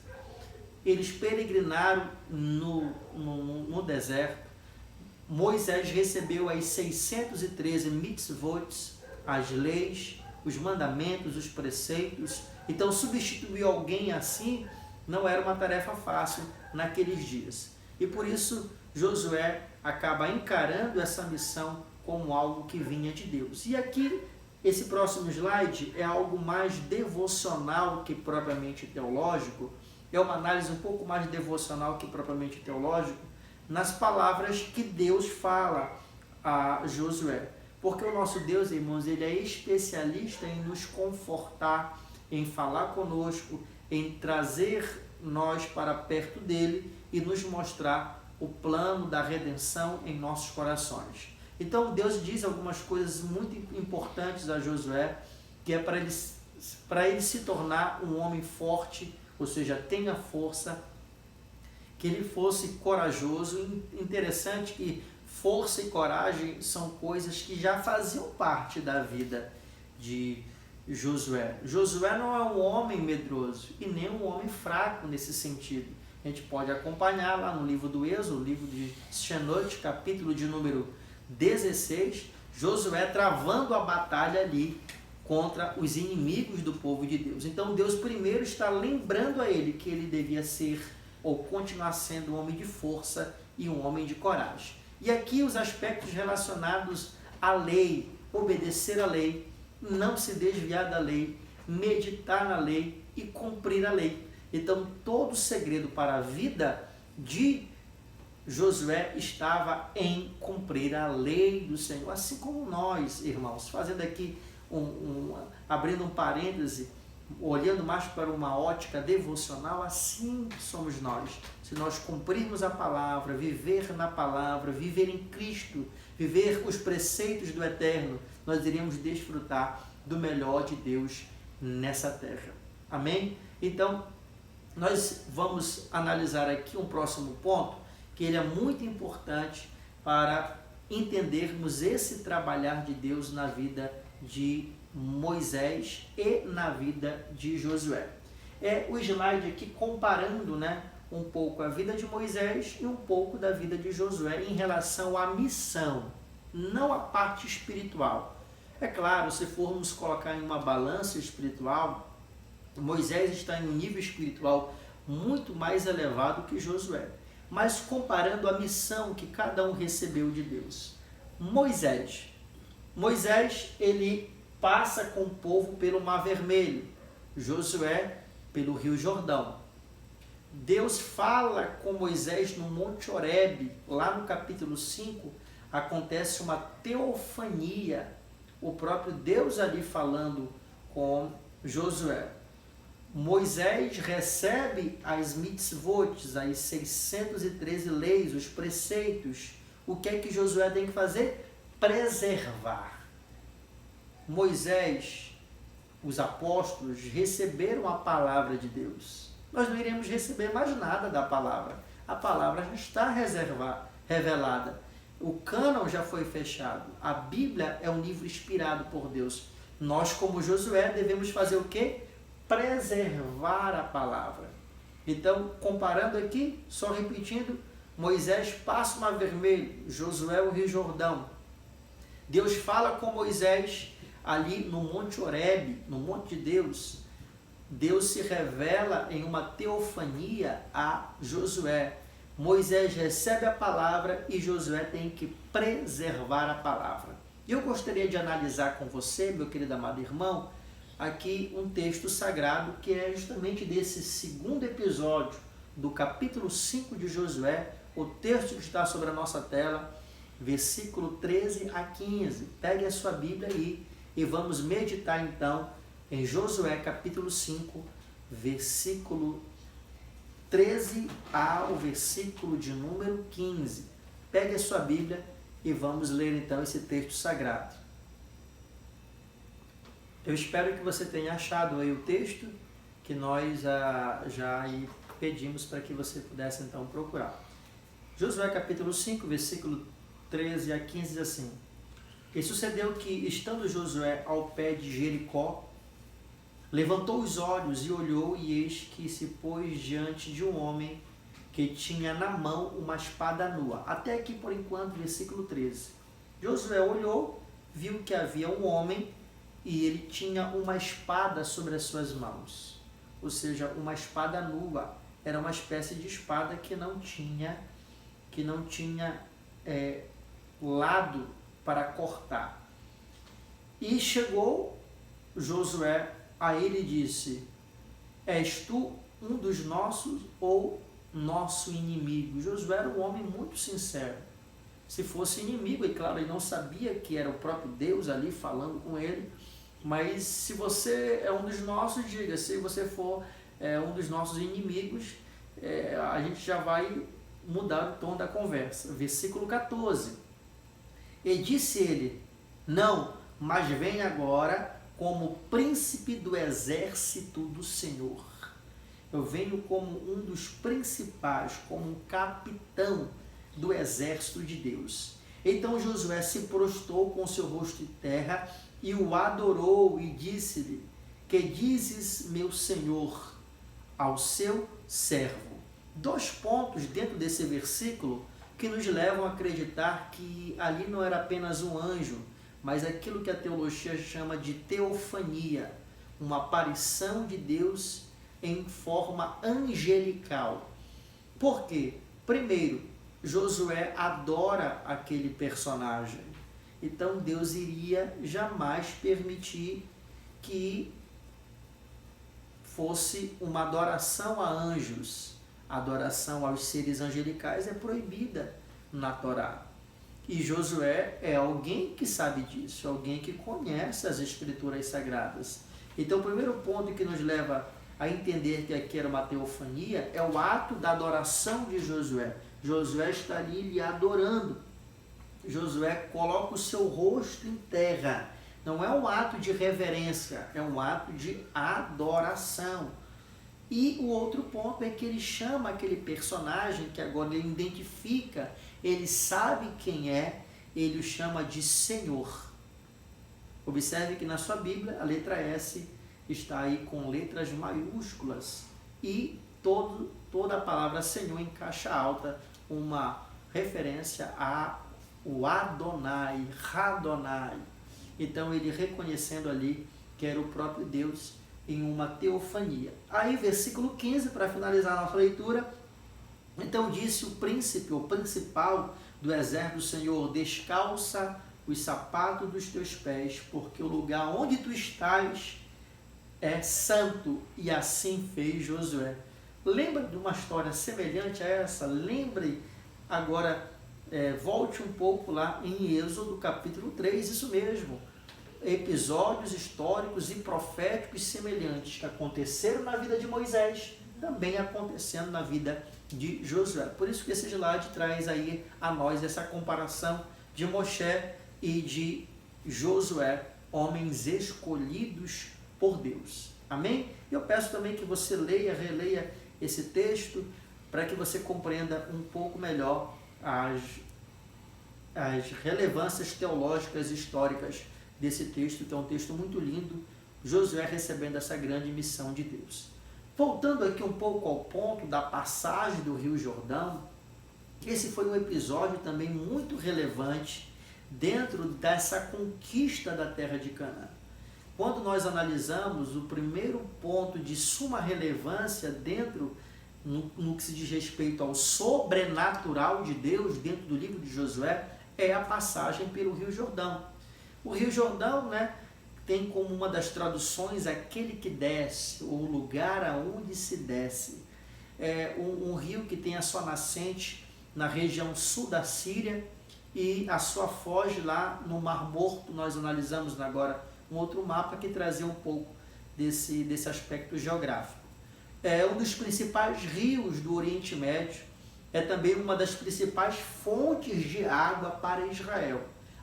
S1: Eles peregrinaram no deserto. Moisés recebeu as 613 mitzvot, as leis, os mandamentos, os preceitos. Então, substituir alguém assim não era uma tarefa fácil naqueles dias. E por isso, Josué acaba encarando essa missão como algo que vinha de Deus. E aqui, esse próximo slide é algo mais devocional que propriamente teológico, é uma análise um pouco mais devocional que propriamente teológico, nas palavras que Deus fala a Josué. Porque o nosso Deus, irmãos, ele é especialista em nos confortar, em falar conosco, em trazer nós para perto dele e nos mostrar o plano da redenção em nossos corações. Então Deus diz algumas coisas muito importantes a Josué, que é para ele se tornar um homem forte, ou seja, tenha força, que ele fosse corajoso. Interessante que força e coragem são coisas que já faziam parte da vida de Josué. Josué não é um homem medroso e nem um homem fraco nesse sentido. A gente pode acompanhar lá no livro do Êxodo, livro de Shemot, capítulo de número 16, Josué travando a batalha ali contra os inimigos do povo de Deus. Então Deus primeiro está lembrando a ele que ele devia ser ou continuar sendo um homem de força e um homem de coragem. E aqui os aspectos relacionados à lei, obedecer à lei, não se desviar da lei, meditar na lei e cumprir a lei. Então todo o segredo para a vida de Josué estava em cumprir a lei do Senhor, assim como nós, irmãos, fazendo aqui abrindo um parêntese, olhando mais para uma ótica devocional, assim somos nós. Se nós cumprirmos a palavra, viver na palavra, viver em Cristo, viver os preceitos do Eterno, nós iremos desfrutar do melhor de Deus nessa terra. Amém? Então, nós vamos analisar aqui um próximo ponto, que ele é muito importante para entendermos esse trabalhar de Deus na vida de Moisés e na vida de Josué. É o slide aqui comparando, um pouco a vida de Moisés e um pouco da vida de Josué em relação à missão, não a parte espiritual. É claro, se formos colocar em uma balança espiritual, Moisés está em um nível espiritual muito mais elevado que Josué. Mas comparando a missão que cada um recebeu de Deus. Moisés, ele passa com o povo pelo Mar Vermelho, Josué pelo Rio Jordão. Deus fala com Moisés no Monte Horebe, lá no capítulo 5, acontece uma teofania, o próprio Deus ali falando com Josué. Moisés recebe as mitzvot, as 613 leis, os preceitos. O que é que Josué tem que fazer? Preservar. Moisés, os apóstolos, receberam a palavra de Deus. Nós não iremos receber mais nada da palavra. A palavra já está revelada. O cânon já foi fechado. A Bíblia é um livro inspirado por Deus. Nós, como Josué, devemos fazer o quê? Preservar a palavra. Então, comparando aqui, só repetindo, Moisés passa o Mar Vermelho, Josué o Rio Jordão. Deus fala com Moisés ali no Monte Horebe, no Monte de Deus. Deus se revela em uma teofania a Josué. Moisés recebe a palavra e Josué tem que preservar a palavra. Eu gostaria de analisar com você, meu querido amado irmão, aqui um texto sagrado que é justamente desse segundo episódio do capítulo 5 de Josué, o texto que está sobre a nossa tela, versículo 13 a 15. Pegue a sua Bíblia aí e vamos meditar então em Josué capítulo 5, versículo 13 ao versículo de número 15. Pegue a sua Bíblia e vamos ler então esse texto sagrado. Eu espero que você tenha achado aí o texto que nós já pedimos para que você pudesse então procurar. Josué capítulo 5, versículo 13 a 15 diz assim: E sucedeu que, estando Josué ao pé de Jericó, levantou os olhos e olhou, e eis que se pôs diante de um homem que tinha na mão uma espada nua. Até aqui, por enquanto, versículo 13. Josué olhou, viu que havia um homem e ele tinha uma espada sobre as suas mãos. Ou seja, uma espada nua. Era uma espécie de espada que não tinha lado para cortar. E chegou Josué a ele e disse: és tu um dos nossos ou nosso inimigo? Josué era um homem muito sincero. Se fosse inimigo, e claro, ele não sabia que era o próprio Deus ali falando com ele, mas se você é um dos nossos, diga, se você for um dos nossos inimigos, a gente já vai mudar o tom da conversa. Versículo 14. E disse ele: não, mas vem agora como príncipe do exército do Senhor. Eu venho como um dos principais, como um capitão do exército de Deus. Então Josué se prostrou com seu rosto em terra e o adorou e disse-lhe: que dizes, meu Senhor, ao seu servo? 2 pontos dentro desse versículo que nos levam a acreditar que ali não era apenas um anjo, mas aquilo que a teologia chama de teofania, uma aparição de Deus em forma angelical. Por quê? Primeiro, Josué adora aquele personagem. Então Deus iria jamais permitir que fosse uma adoração a anjos. A adoração aos seres angelicais é proibida na Torá. E Josué é alguém que sabe disso, alguém que conhece as Escrituras Sagradas. Então o primeiro ponto que nos leva a entender que aqui era uma teofania é o ato da adoração de Josué. Josué está ali lhe adorando. Josué coloca o seu rosto em terra. Não é um ato de reverência, é um ato de adoração. E o outro ponto é que ele chama aquele personagem, que agora ele identifica, ele sabe quem é, ele o chama de Senhor. Observe que na sua Bíblia a letra S está aí com letras maiúsculas e toda a palavra Senhor em caixa alta, uma referência ao Adonai, Radonai. Então ele reconhecendo ali que era o próprio Deus em uma teofania. Aí versículo 15, para finalizar a nossa leitura: então disse o príncipe, o principal do exército do Senhor: descalça os sapatos dos teus pés, porque o lugar onde tu estás é santo. E assim fez Josué. Lembra de uma história semelhante a essa? Lembre agora, volte um pouco lá em Êxodo capítulo 3, isso mesmo. Episódios históricos e proféticos semelhantes que aconteceram na vida de Moisés, também acontecendo na vida de Josué. Por isso que esse slide traz aí a nós essa comparação de Moshe e de Josué, homens escolhidos por Deus. Amém? Eu peço também que você leia, releia esse texto para que você compreenda um pouco melhor as relevâncias teológicas e históricas desse texto, que é um texto muito lindo, Josué recebendo essa grande missão de Deus. Voltando aqui um pouco ao ponto da passagem do Rio Jordão, esse foi um episódio também muito relevante dentro dessa conquista da terra de Canaã. Quando nós analisamos o primeiro ponto de suma relevância dentro, no que se diz respeito ao sobrenatural de Deus dentro do livro de Josué, é a passagem pelo Rio Jordão. O Rio Jordão, tem como uma das traduções aquele que desce, ou lugar aonde se desce. É um rio que tem a sua nascente na região sul da Síria e a sua foz lá no Mar Morto. Nós analisamos agora um outro mapa que trazia um pouco desse aspecto geográfico. É um dos principais rios do Oriente Médio, é também uma das principais fontes de água para Israel.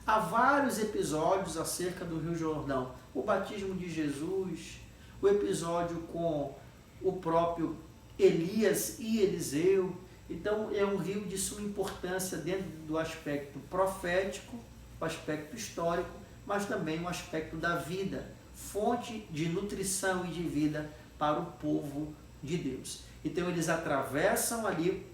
S1: Há vários episódios acerca do Rio Jordão. O batismo de Jesus, o episódio com o próprio Elias e Eliseu. Então é um rio de suma importância dentro do aspecto profético, o aspecto histórico, mas também o aspecto da vida, fonte de nutrição e de vida para o povo de Deus. Então eles atravessam ali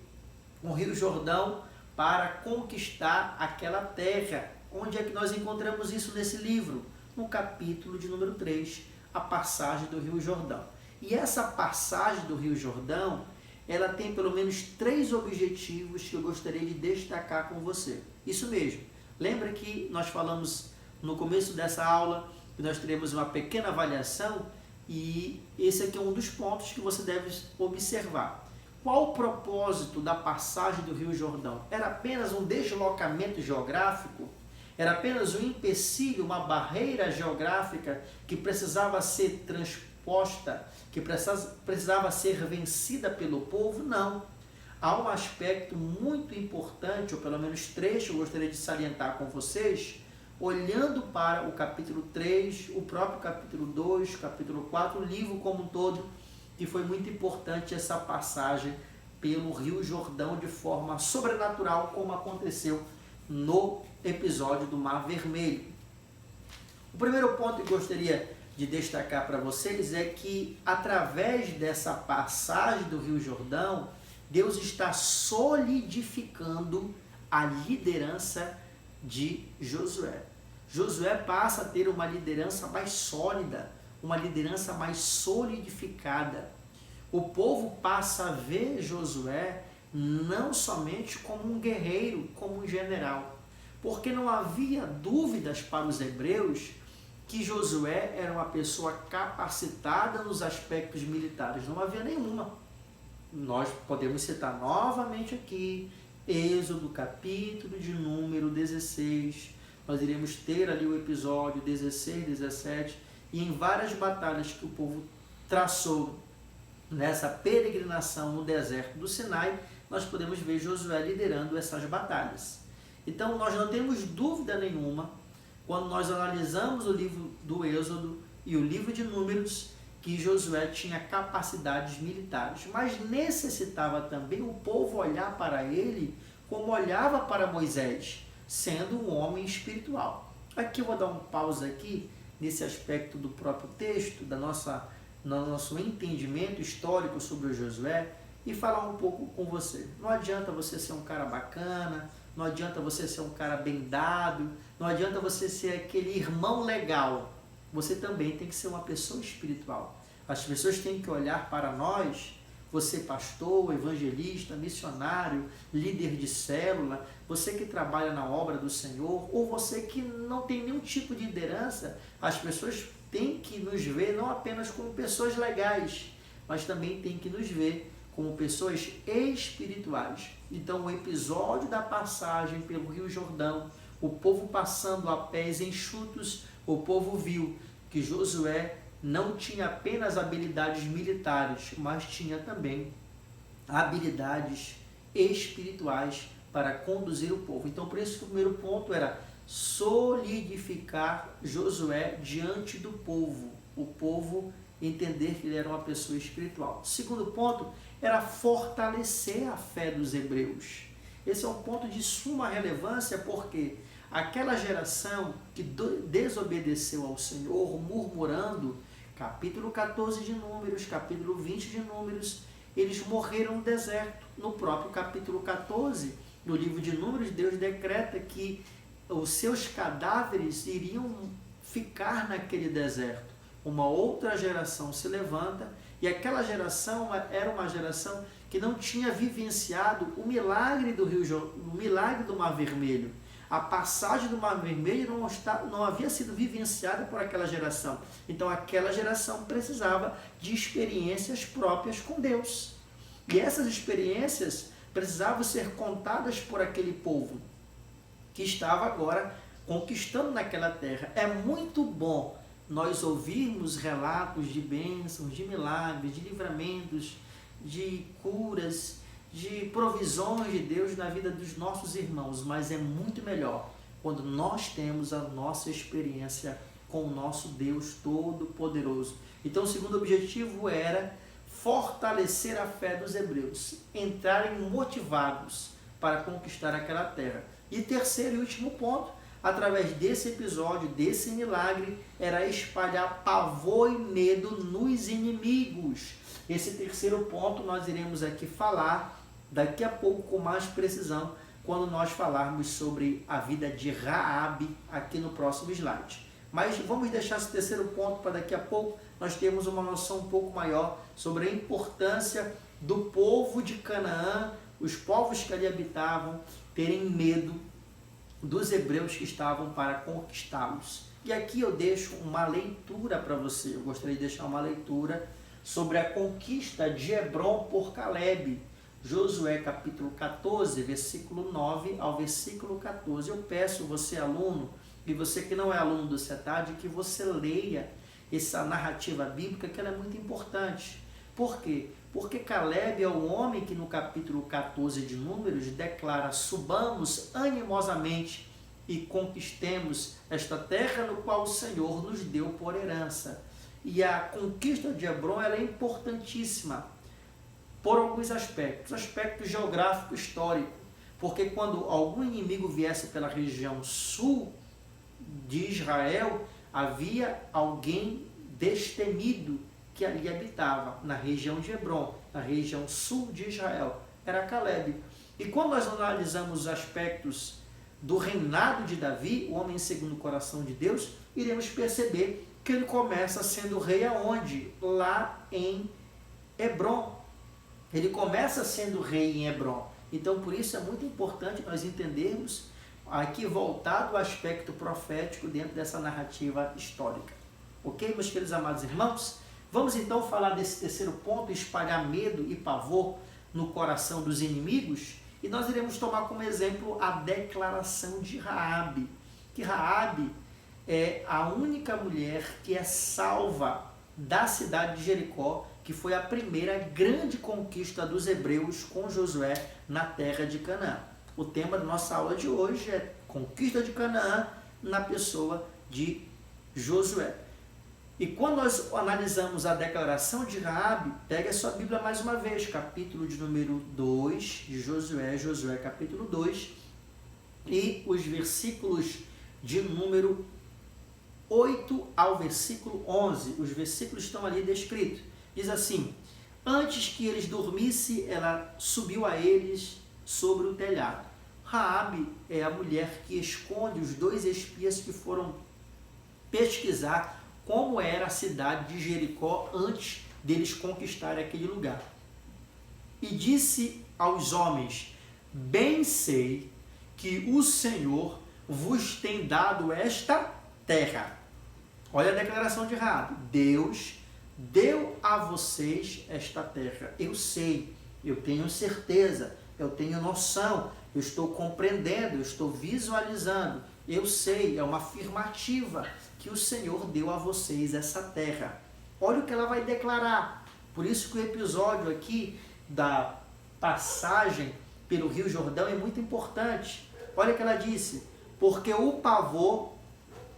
S1: o Rio Jordão para conquistar aquela terra. Onde é que nós encontramos isso nesse livro? No capítulo de número 3, a passagem do Rio Jordão. E essa passagem do Rio Jordão, ela tem pelo menos 3 objetivos que eu gostaria de destacar com você. Isso mesmo, Lembra que nós falamos no começo dessa aula que nós teremos uma pequena avaliação e esse aqui é um dos pontos que você deve observar. Qual o propósito da passagem do Rio Jordão? Era apenas um deslocamento geográfico? Era apenas um empecilho, uma barreira geográfica que precisava ser transposta, que precisava ser vencida pelo povo? Não. Há um aspecto muito importante, ou pelo menos três, que eu gostaria de salientar com vocês, olhando para o capítulo 3, o próprio capítulo 2, capítulo 4, o livro como um todo, que foi muito importante essa passagem pelo Rio Jordão de forma sobrenatural, como aconteceu no episódio do Mar Vermelho. O primeiro ponto que eu gostaria de destacar para vocês é que, através dessa passagem do Rio Jordão, Deus está solidificando a liderança de Josué. Josué passa a ter uma liderança mais sólida, uma liderança mais solidificada. O povo passa a ver Josué não somente como um guerreiro, como um general, porque não havia dúvidas para os hebreus que Josué era uma pessoa capacitada nos aspectos militares, não havia nenhuma. Nós podemos citar novamente aqui Êxodo, capítulo de número 16, nós iremos ter ali o episódio 16, 17, e em várias batalhas que o povo traçou nessa peregrinação no deserto do Sinai, nós podemos ver Josué liderando essas batalhas. Então nós não temos dúvida nenhuma, quando nós analisamos o livro do Êxodo e o livro de Números, que Josué tinha capacidades militares, mas necessitava também o povo olhar para ele como olhava para Moisés, sendo um homem espiritual. Aqui eu vou dar um pausa aqui, nesse aspecto do próprio texto, no nosso entendimento histórico sobre o Josué, e falar um pouco com você. Não adianta você ser um cara bacana, não adianta você ser um cara bem dado, não adianta você ser aquele irmão legal. Você também tem que ser uma pessoa espiritual. As pessoas têm que olhar para nós, você pastor, evangelista, missionário, líder de célula, você que trabalha na obra do Senhor, ou você que não tem nenhum tipo de liderança, as pessoas têm que nos ver não apenas como pessoas legais, mas também têm que nos ver como pessoas espirituais. Então o episódio da passagem pelo Rio Jordão, o povo passando a pés enxutos, o povo viu que Josué não tinha apenas habilidades militares, mas tinha também habilidades espirituais para conduzir o povo. Então, por isso que o primeiro ponto era solidificar Josué diante do povo. O povo entender que ele era uma pessoa espiritual. O segundo ponto era fortalecer a fé dos hebreus. Esse é um ponto de suma relevância porque aquela geração que desobedeceu ao Senhor, murmurando, capítulo 14 de Números, capítulo 20 de Números, eles morreram no deserto. No próprio capítulo 14, no livro de Números, Deus decreta que os seus cadáveres iriam ficar naquele deserto. Uma outra geração se levanta e aquela geração era uma geração que não tinha vivenciado o milagre do o milagre do Mar Vermelho. A passagem do Mar Vermelho não havia sido vivenciada por aquela geração. Então aquela geração precisava de experiências próprias com Deus. E essas experiências precisavam ser contadas por aquele povo que estava agora conquistando naquela terra. É muito bom nós ouvirmos relatos de bênçãos, de milagres, de livramentos, de curas, de provisões de Deus na vida dos nossos irmãos, mas é muito melhor quando nós temos a nossa experiência com o nosso Deus Todo-Poderoso. Então o segundo objetivo era fortalecer a fé dos hebreus, entrarem motivados para conquistar aquela terra. E terceiro e último ponto, através desse episódio, desse milagre, era espalhar pavor e medo nos inimigos. Esse terceiro ponto nós iremos aqui falar daqui a pouco com mais precisão, quando nós falarmos sobre a vida de Raabe aqui no próximo slide. Mas vamos deixar esse terceiro ponto para daqui a pouco, nós temos uma noção um pouco maior sobre a importância do povo de Canaã, os povos que ali habitavam, terem medo dos hebreus que estavam para conquistá-los. E aqui eu deixo uma leitura para você. Eu gostaria de deixar uma leitura sobre a conquista de Hebrom por Caleb. Josué capítulo 14, versículo 9 ao versículo 14. Eu peço você, aluno, e você que não é aluno do CETAD, que você leia essa narrativa bíblica, que ela é muito importante. Por quê? Porque Caleb é o homem que no capítulo 14 de Números declara: subamos animosamente e conquistemos esta terra no qual o Senhor nos deu por herança. E a conquista de Hebrom ela é importantíssima por alguns aspectos. Aspecto geográfico histórico, porque quando algum inimigo viesse pela região sul de Israel, havia alguém destemido que ali habitava, na região de Hebrom, na região sul de Israel, era Caleb. E quando nós analisamos os aspectos do reinado de Davi, o homem segundo o coração de Deus, iremos perceber que ele começa sendo rei aonde? Lá em Hebrom. Ele começa sendo rei em Hebrom. Então, por isso é muito importante nós entendermos aqui voltado ao aspecto profético dentro dessa narrativa histórica. Ok, meus queridos amados irmãos? Vamos então falar desse terceiro ponto, espalhar medo e pavor no coração dos inimigos. E nós iremos tomar como exemplo a declaração de Raabe, que Raabe é a única mulher que é salva da cidade de Jericó, que foi a primeira grande conquista dos hebreus com Josué na terra de Canaã. O tema da nossa aula de hoje é conquista de Canaã na pessoa de Josué. E quando nós analisamos a declaração de Raabe, pegue a sua Bíblia mais uma vez, capítulo de número 2 de Josué, Josué capítulo 2, e os versículos de número 8 ao versículo 11. Os versículos estão ali descritos. Diz assim: antes que eles dormissem, ela subiu a eles sobre o telhado. Raabe é a mulher que esconde os dois espias que foram pesquisar como era a cidade de Jericó antes deles conquistarem aquele lugar. E disse aos homens: bem sei que o Senhor vos tem dado esta terra. Olha a declaração de Raabe: Deus deu a vocês esta terra. Eu sei, eu tenho certeza, eu tenho noção, eu estou compreendendo, eu estou visualizando, eu sei, é uma afirmativa que o Senhor deu a vocês essa terra. Olha o que ela vai declarar. Por isso que o episódio aqui da passagem pelo Rio Jordão é muito importante. Olha o que ela disse: porque o pavor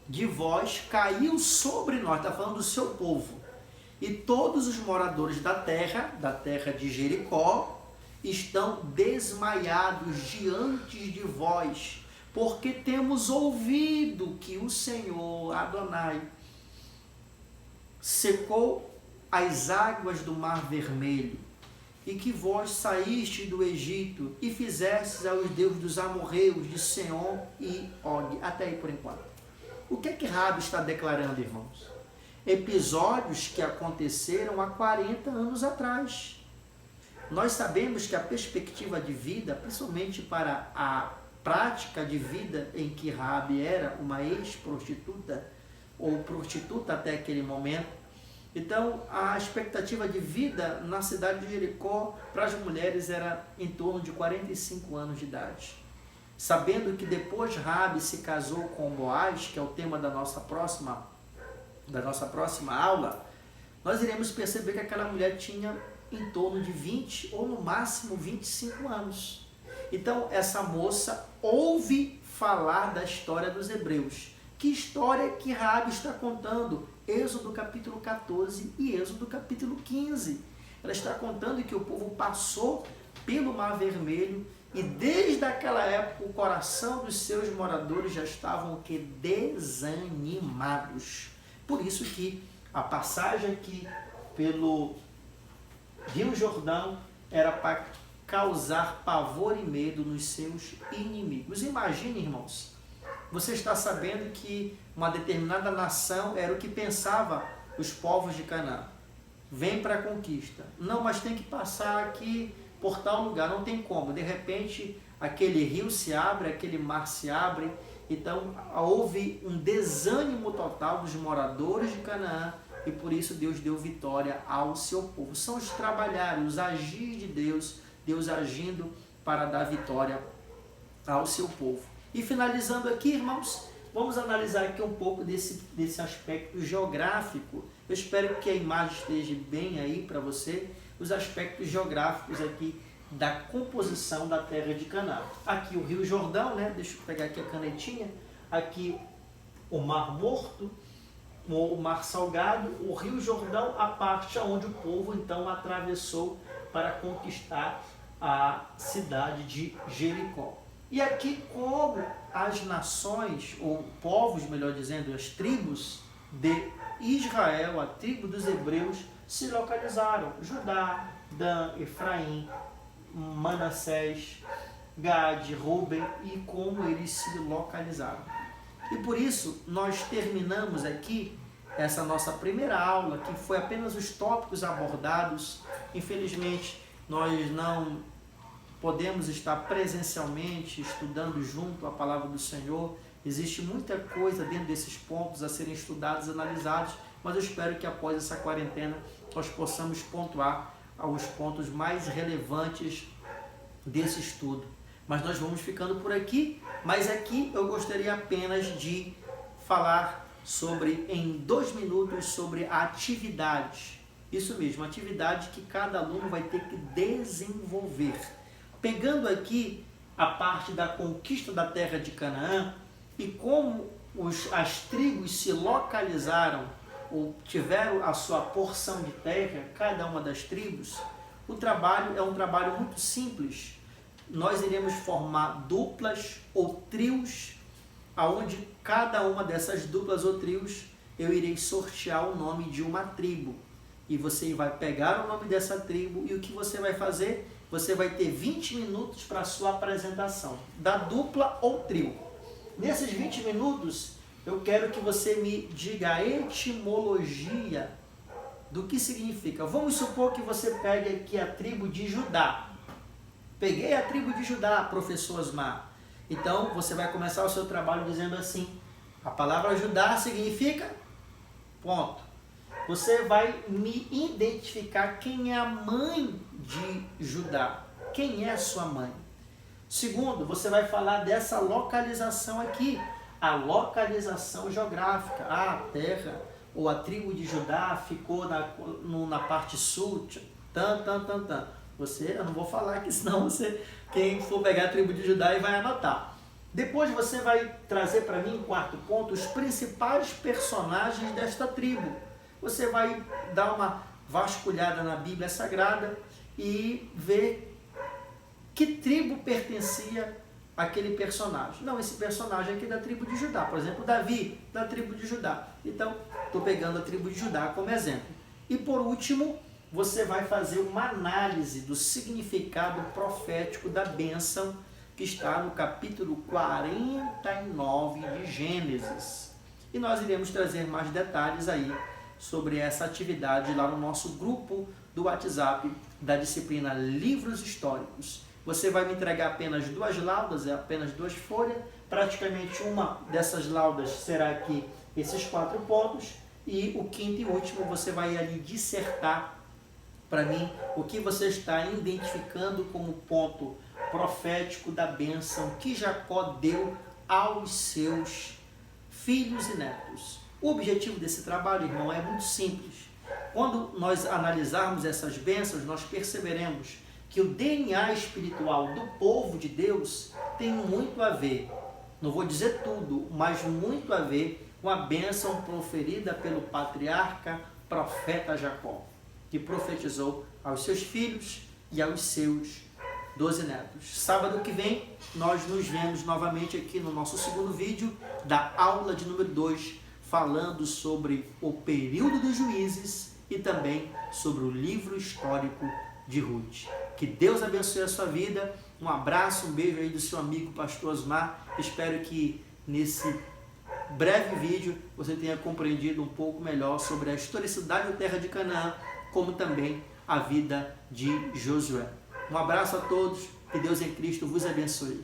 S1: de vós caiu sobre nós, está falando do seu povo, e todos os moradores da terra de Jericó, estão desmaiados diante de vós, porque temos ouvido que o Senhor, Adonai, secou as águas do Mar Vermelho, e que vós saíste do Egito e fizestes aos deuses dos amorreus de Seom e Og. Até aí por enquanto. O que é que Raabe está declarando, irmãos? Episódios que aconteceram há 40 anos atrás. Nós sabemos que a perspectiva de vida, principalmente para a prática de vida em que Raabe era uma ex-prostituta, ou prostituta até aquele momento, então a expectativa de vida na cidade de Jericó para as mulheres era em torno de 45 anos de idade. Sabendo que depois Raabe se casou com Boaz, que é o tema da nossa próxima aula, nós iremos perceber que aquela mulher tinha em torno de 20 ou no máximo 25 anos. Então essa moça ouve falar da história dos hebreus. Que história que Raabe está contando? Êxodo capítulo 14 e Êxodo capítulo 15. Ela está contando que o povo passou pelo Mar Vermelho e desde aquela época o coração dos seus moradores já estavam desanimados. Por isso que a passagem aqui pelo Rio Jordão era para causar pavor e medo nos seus inimigos. Imagine, irmãos, você está sabendo que uma determinada nação era o que pensava os povos de Canaã. Vem para a conquista. Não, mas tem que passar aqui por tal lugar, não tem como. De repente, aquele rio se abre, aquele mar se abre. Então houve um desânimo total dos moradores de Canaã e por isso Deus deu vitória ao seu povo. São os trabalhar, os agir de Deus, Deus agindo para dar vitória ao seu povo. E finalizando aqui, irmãos, vamos analisar aqui um pouco desse aspecto geográfico. Eu espero que a imagem esteja bem aí para você, os aspectos geográficos aqui da composição da terra de Canaã. Aqui o Rio Jordão, né? Deixa eu pegar aqui a canetinha. Aqui o Mar Morto, o Mar Salgado, o Rio Jordão, a parte onde o povo então atravessou para conquistar a cidade de Jericó. E aqui como as nações, ou povos, melhor dizendo, as tribos de Israel, a tribo dos hebreus, se localizaram. Judá, Dan, Efraim, Manassés, Gade, Ruben, e como eles se localizaram. E por isso nós terminamos aqui essa nossa primeira aula, que foi apenas os tópicos abordados. Infelizmente nós não podemos estar presencialmente estudando junto a palavra do Senhor. Existe muita coisa dentro desses pontos a serem estudados, analisados, mas eu espero que após essa quarentena nós possamos pontuar aos pontos mais relevantes desse estudo. Mas nós vamos ficando por aqui, mas aqui eu gostaria apenas de falar em 2 minutos, sobre a atividade. Isso mesmo, atividade que cada aluno vai ter que desenvolver. Pegando aqui a parte da conquista da terra de Canaã e como as tribos se localizaram ou tiveram a sua porção de terra, cada uma das tribos, o trabalho é um trabalho muito simples. Nós iremos formar duplas ou trios, aonde cada uma dessas duplas ou trios eu irei sortear o nome de uma tribo. E você vai pegar o nome dessa tribo e o que você vai fazer? Você vai ter 20 minutos para a sua apresentação, da dupla ou trio. Nesses 20 minutos, eu quero que você me diga a etimologia do que significa. Vamos supor que você pegue aqui a tribo de Judá. Peguei a tribo de Judá, professor Osmar. Então, você vai começar o seu trabalho dizendo assim: a palavra Judá significa... ponto. Você vai me identificar quem é a mãe de Judá. Quem é a sua mãe? Segundo, você vai falar dessa localização aqui. A localização geográfica. A terra ou a tribo de Judá ficou na parte sul. Eu não vou falar aqui, senão quem for pegar a tribo de Judá e vai anotar. Depois você vai trazer para mim, em 4º ponto, os principais personagens desta tribo. Você vai dar uma vasculhada na Bíblia Sagrada e ver que tribo pertencia aquele personagem. Não, esse personagem aqui é da tribo de Judá. Por exemplo, Davi, da tribo de Judá. Então, estou pegando a tribo de Judá como exemplo. E por último, você vai fazer uma análise do significado profético da bênção que está no capítulo 49 de Gênesis. E nós iremos trazer mais detalhes aí sobre essa atividade lá no nosso grupo do WhatsApp da disciplina Livros Históricos. Você vai me entregar apenas 2 laudas, apenas 2 folhas. Praticamente uma dessas laudas será aqui esses 4 pontos. E o 5º e último você vai ali dissertar para mim o que você está identificando como ponto profético da bênção que Jacó deu aos seus filhos e netos. O objetivo desse trabalho, irmão, é muito simples. Quando nós analisarmos essas bênçãos, nós perceberemos que o DNA espiritual do povo de Deus tem muito a ver, não vou dizer tudo, mas muito a ver com a bênção proferida pelo patriarca profeta Jacó, que profetizou aos seus filhos e aos seus 12 netos. Sábado que vem, nós nos vemos novamente aqui no nosso 2º vídeo da aula de número 2, falando sobre o período dos juízes e também sobre o livro histórico de Ruth. Que Deus abençoe a sua vida. Um abraço, um beijo aí do seu amigo Pastor Osmar. Espero que nesse breve vídeo você tenha compreendido um pouco melhor sobre a historicidade da terra de Canaã, como também a vida de Josué. Um abraço a todos Que Deus em Cristo vos abençoe.